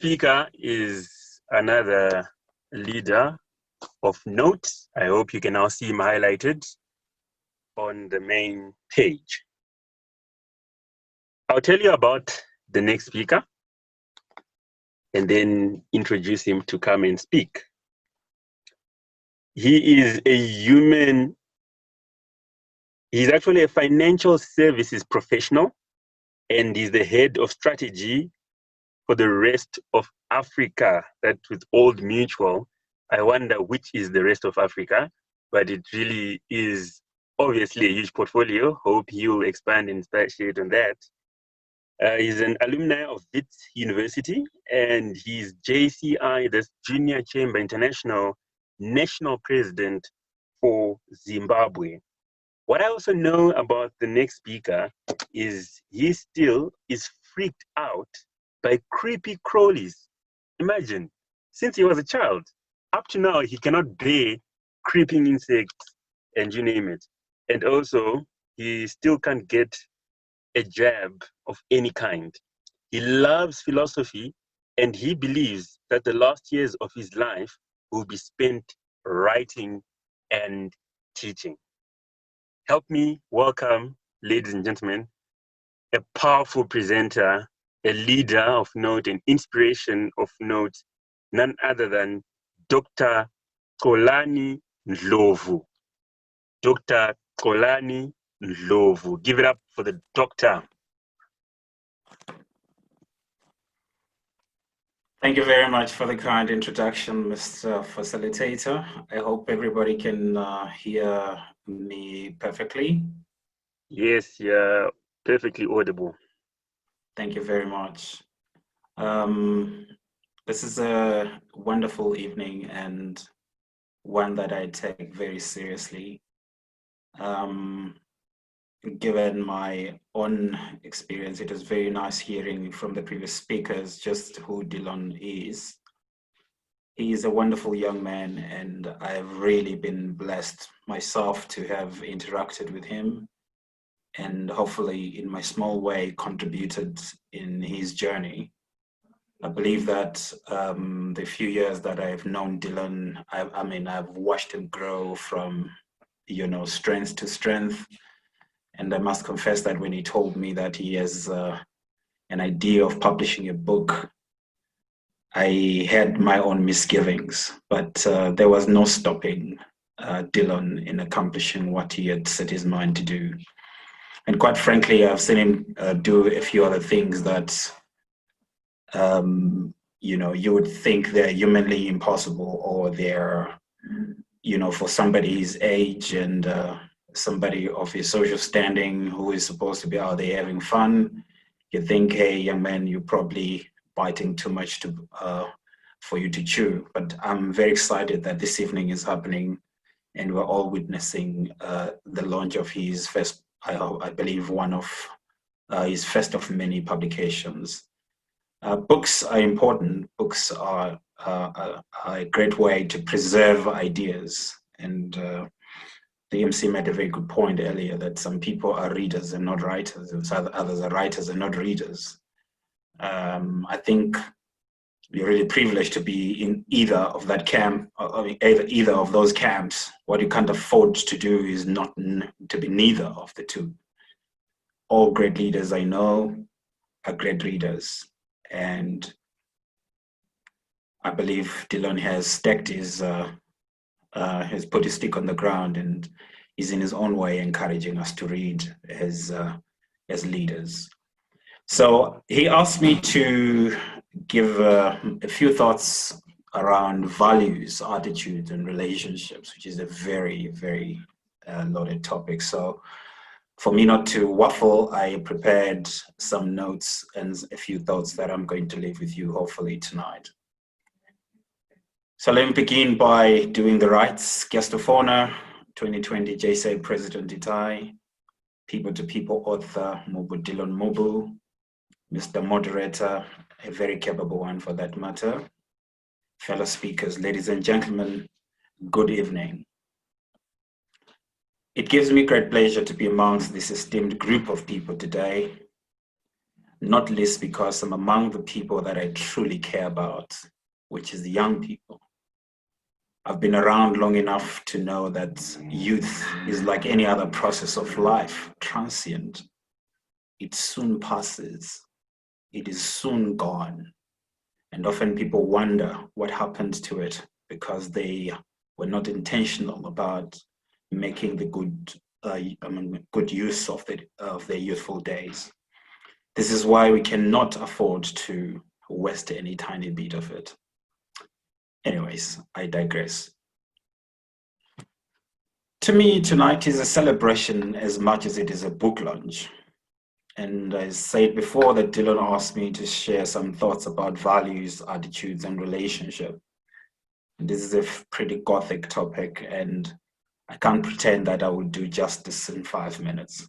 speaker is another leader of note. I hope you can now see him highlighted on the main page. I'll tell you about the next speaker and then introduce him to come and speak. He's actually a financial services professional, and he's the head of strategy for the rest of Africa. That with Old Mutual. I wonder which is the rest of Africa, but it really is obviously a huge portfolio. Hope he'll expand and shed on that. He's an alumni of Wits University, and he's JCI, the Junior Chamber International National President for Zimbabwe. What I also know about the next speaker is he still is freaked out by creepy crawlies. Imagine, since he was a child, up to now, he cannot bear creeping insects and you name it. And also, he still can't get a jab of any kind. He loves philosophy, and he believes that the last years of his life will be spent writing and teaching. Help me welcome, ladies and gentlemen, a powerful presenter, a leader of note, an inspiration of note, none other than Dr. Xolani Ndlovu. Dr. Xolani Ndlovu. Give it up for the doctor. Thank you very much for the kind introduction, Mr. Facilitator. I hope everybody can hear me perfectly. Yes, you're perfectly audible. Thank you very much. This is a wonderful evening and one that I take very seriously. Given my own experience, it is very nice hearing from the previous speakers just who Delorne is. He is a wonderful young man, and I've really been blessed myself to have interacted with him and hopefully in my small way contributed in his journey. I believe that the few years that I've known Delorne, I've watched him grow from, strength to strength. And I must confess that when he told me that he has an idea of publishing a book, I had my own misgivings, but there was no stopping Delorne in accomplishing what he had set his mind to do. And quite frankly, I've seen him do a few other things that, you would think they're humanly impossible, or they're, for somebody his age and somebody of his social standing who is supposed to be out there having fun. You think, hey, young man, you're probably biting too much for you to chew. But I'm very excited that this evening is happening and we're all witnessing the launch of his first, I believe, one of his first of many publications. Books are important. Books are a great way to preserve ideas. And the MC made a very good point earlier that some people are readers and not writers, and others are writers and not readers. I think you're really privileged to be in either of that camp, either of those camps. What you can't afford to do is not to be neither of the two. All great leaders I know are great readers, and I believe Delorne has stacked has put his stick on the ground and is in his own way encouraging us to read as leaders. So he asked me to give a few thoughts around values, attitudes, and relationships, which is a very, very loaded topic. So for me not to waffle, I prepared some notes and a few thoughts that I'm going to leave with you hopefully tonight. So let me begin by doing the rights. Guest of honor, 2020 JSA President Itai, people-to-people author Mubu Delorne Mubu, Mr. Moderator, a very capable one for that matter, fellow speakers, ladies and gentlemen, good evening. It gives me great pleasure to be amongst this esteemed group of people today. not least because I'm among the people that I truly care about, which is the young people. I've been around long enough to know that youth is like any other process of life, transient. It soon passes. It is soon gone. And often people wonder what happened to it because they were not intentional about making the good use of their youthful days. This is why we cannot afford to waste any tiny bit of it. Anyways, I digress. To me, tonight is a celebration as much as it is a book launch. And I said before that Dylan asked me to share some thoughts about values, attitudes, and relationship. And this is a pretty gothic topic, and I can't pretend that I would do justice in 5 minutes.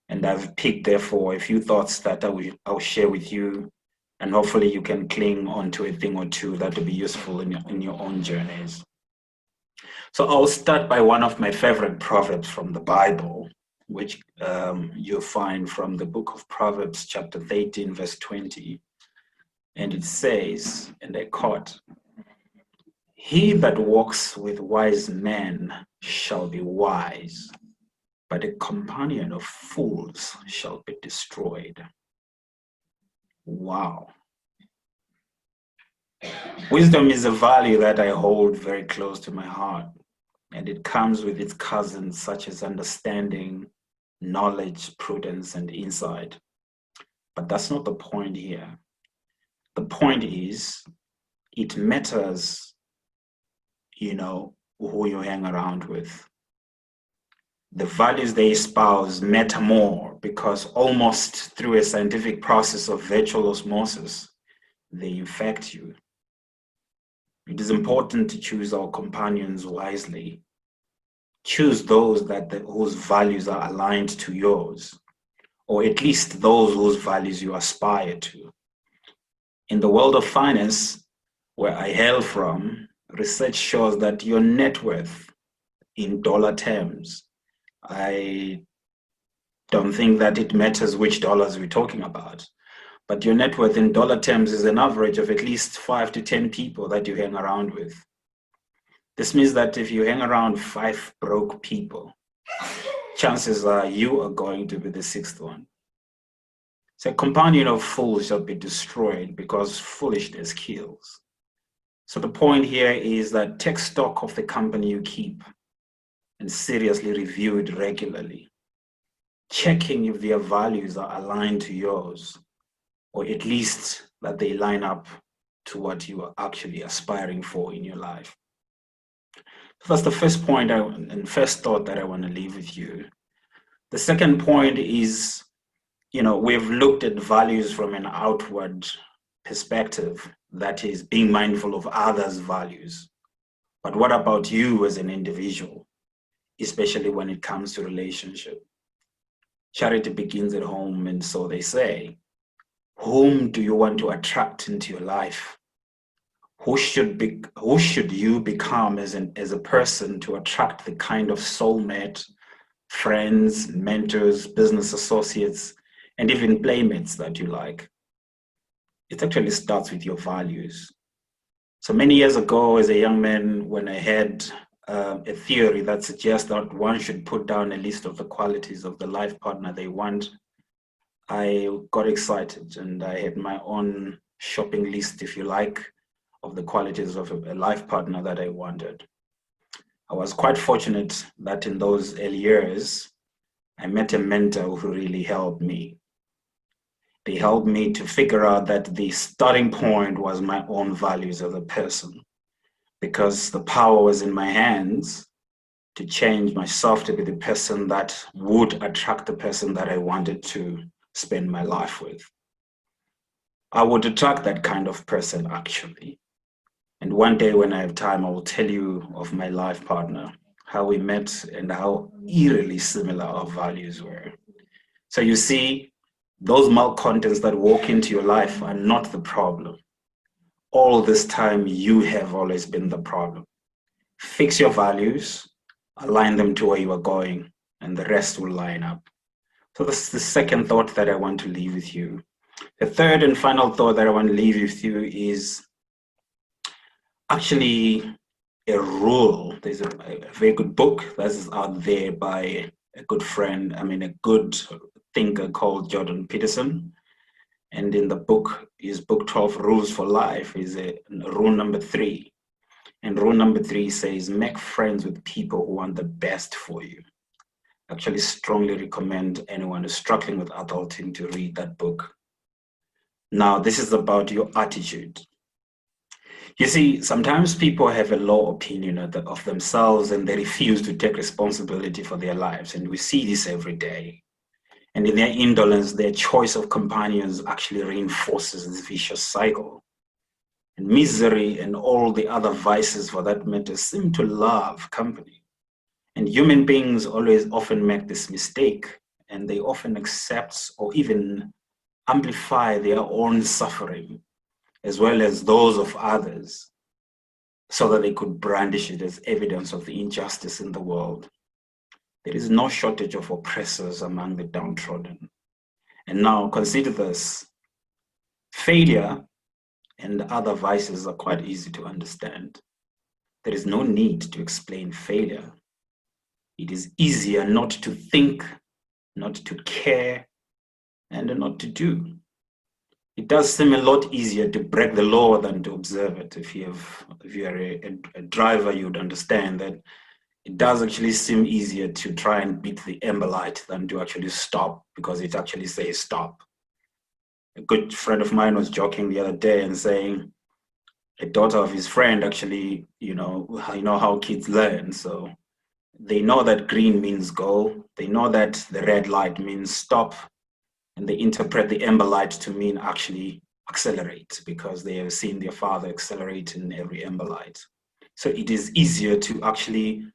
And I've picked, therefore, a few thoughts that I'll share with you, and hopefully you can cling onto a thing or two that will be useful in your own journeys. So I'll start by one of my favorite proverbs from the Bible, which you'll find from the book of Proverbs, chapter 13, verse 20. And it says, and I quote, "He that walks with wise men shall be wise, but a companion of fools shall be destroyed." Wow. Wisdom is a value that I hold very close to my heart, and it comes with its cousins such as understanding, knowledge, prudence, and insight. But that's not the point here. The point is, it matters, who you hang around with. The values they espouse matter more because almost through a scientific process of virtual osmosis, they infect you. It is important to choose our companions wisely. Choose those whose values are aligned to yours, or at least those whose values you aspire to. In the world of finance, where I hail from, research shows that your net worth in dollar terms, I don't think that it matters which dollars we're talking about, but your net worth in dollar terms is an average of at least 5 to 10 people that you hang around with. This means that if you hang around 5 broke people, chances are you are going to be the 6th one. So a companion of fools shall be destroyed because foolishness kills. So the point here is that take stock of the company you keep and seriously review it regularly, checking if their values are aligned to yours, or at least that they line up to what you are actually aspiring for in your life. So that's the first point and first thought that I want to leave with you. The second point is, we've looked at values from an outward perspective, that is being mindful of others' values. But what about you as an individual, especially when it comes to relationship? Charity begins at home, and so they say. Whom do you want to attract into your life? Who should you become as a person to attract the kind of soulmate, friends, mentors, business associates, and even playmates that you like? It actually starts with your values. So many years ago, as a young man, when I had a theory that suggests that one should put down a list of the qualities of the life partner they want, I got excited and I had my own shopping list, if you like, of the qualities of a life partner that I wanted. I was quite fortunate that in those early years, I met a mentor who really helped me. They helped me to figure out that the starting point was my own values as a person, because the power was in my hands to change myself to be the person that would attract the person that I wanted to spend my life with. I would attract that kind of person, actually. And one day when I have time, I will tell you of my life partner, how we met and how eerily similar our values were. So you see, those malcontents that walk into your life are not the problem. All this time, you have always been the problem. Fix your values, align them to where you are going, and the rest will line up. So this is the second thought that I want to leave with you. The third and final thought that I want to leave you with is actually a rule. There's a very good book that is out there by a good friend, a good thinker called Jordan Peterson. And in the book, his book 12 Rules for Life is rule number 3. And rule number 3 says, make friends with people who want the best for you. Actually strongly recommend anyone who's struggling with adulting to read that book. Now, this is about your attitude. You see, sometimes people have a low opinion of themselves and they refuse to take responsibility for their lives. And we see this every day. And in their indolence, their choice of companions actually reinforces this vicious cycle. And misery and all the other vices for that matter seem to love company. And human beings often make this mistake, and they often accept or even amplify their own suffering as well as those of others, so that they could brandish it as evidence of the injustice in the world. There is no shortage of oppressors among the downtrodden. And now consider this: failure and other vices are quite easy to understand. There is no need to explain failure. It is easier not to think, not to care, and not to do. It does seem a lot easier to break the law than to observe it. If you are a driver, you would understand that it does actually seem easier to try and beat the amber light than to actually stop, because it actually says stop. A good friend of mine was joking the other day and saying a daughter of his friend actually, you know how kids learn. So they know that green means go. They know that the red light means stop. And they interpret the amber light to mean actually accelerate, because they have seen their father accelerate in every amber light. So it is easier to actually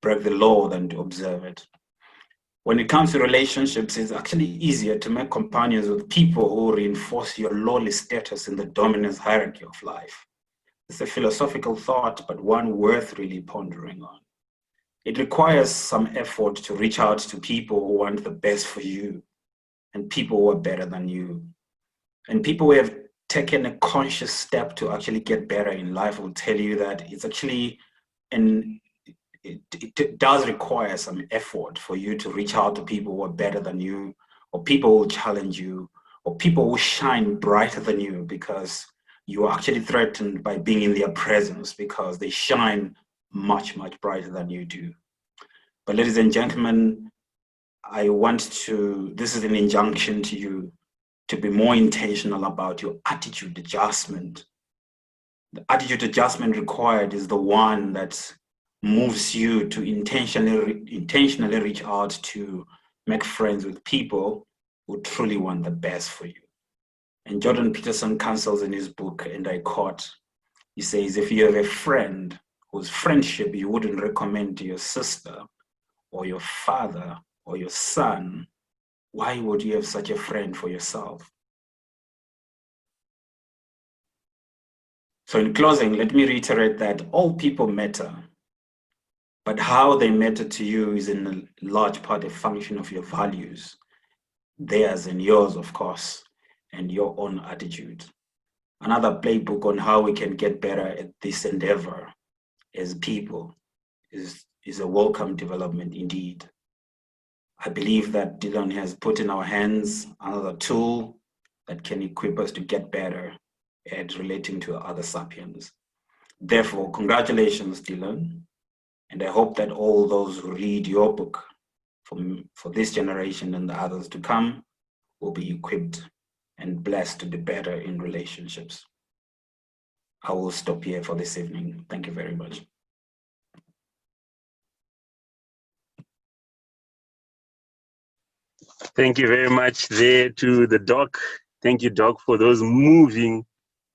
break the law than to observe it. When it comes to relationships, it's actually easier to make companions with people who reinforce your lowly status in the dominance hierarchy of life. It's a philosophical thought, but one worth really pondering on. It requires some effort to reach out to people who want the best for you, and people who are better than you. And people who have taken a conscious step to actually get better in life will tell you that it's actually, and it does require some effort for you to reach out to people who are better than you, or people who challenge you, or people who shine brighter than you, because you are actually threatened by being in their presence, because they shine much, much brighter than you do. But ladies and gentlemen, this is an injunction to you to be more intentional about your attitude adjustment. The attitude adjustment required is the one that moves you to intentionally reach out to make friends with people who truly want the best for you. And Jordan Peterson counsels in his book, and I quote, he says, if you have a friend whose friendship you wouldn't recommend to your sister or your father or your son, why would you have such a friend for yourself? So in closing, let me reiterate that all people matter, but how they matter to you is in a large part a function of your values, theirs and yours, of course, and your own attitude. Another playbook on how we can get better at this endeavor as people is a welcome development indeed. I believe that Dylan has put in our hands another tool that can equip us to get better at relating to other sapiens. Therefore, congratulations, Dylan. And I hope that all those who read your book for this generation and the others to come will be equipped and blessed to be better in relationships. I will stop here for this evening. Thank you very much. Thank you very much there to the doc. Thank you, doc, for those moving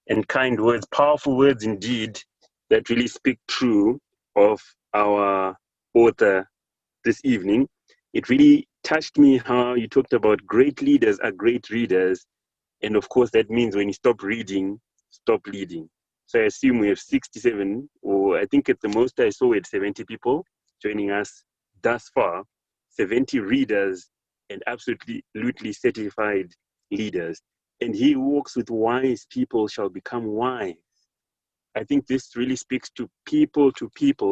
and kind words, powerful words indeed, that really speak true of our author this evening. It really touched me how you talked about great leaders are great readers. And of course, that means when you stop reading, stop leading. So I assume we have 67, or I think at the most I saw it 70 people joining us thus far, 70 readers and absolutely certified leaders. and he who walks with wise people shall become wise. I think this really speaks to people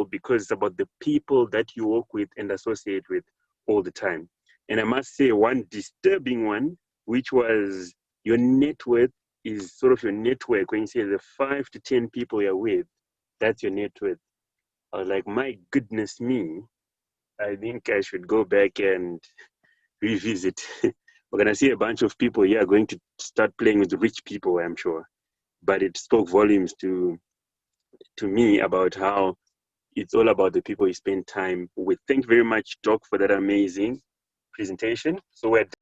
because it's about the people that you work with and associate with all the time. And I must say one disturbing one, which was your net worth is sort of your network. When you say the 5 to 10 people you're with, that's your net worth. I was like, my goodness me, I think I should go back and revisit. We're going to see a bunch of people here going to start playing with rich people, I'm sure. But it spoke volumes to me about how it's all about the people you spend time with. Thank you very much, Doc, for that amazing presentation. So we're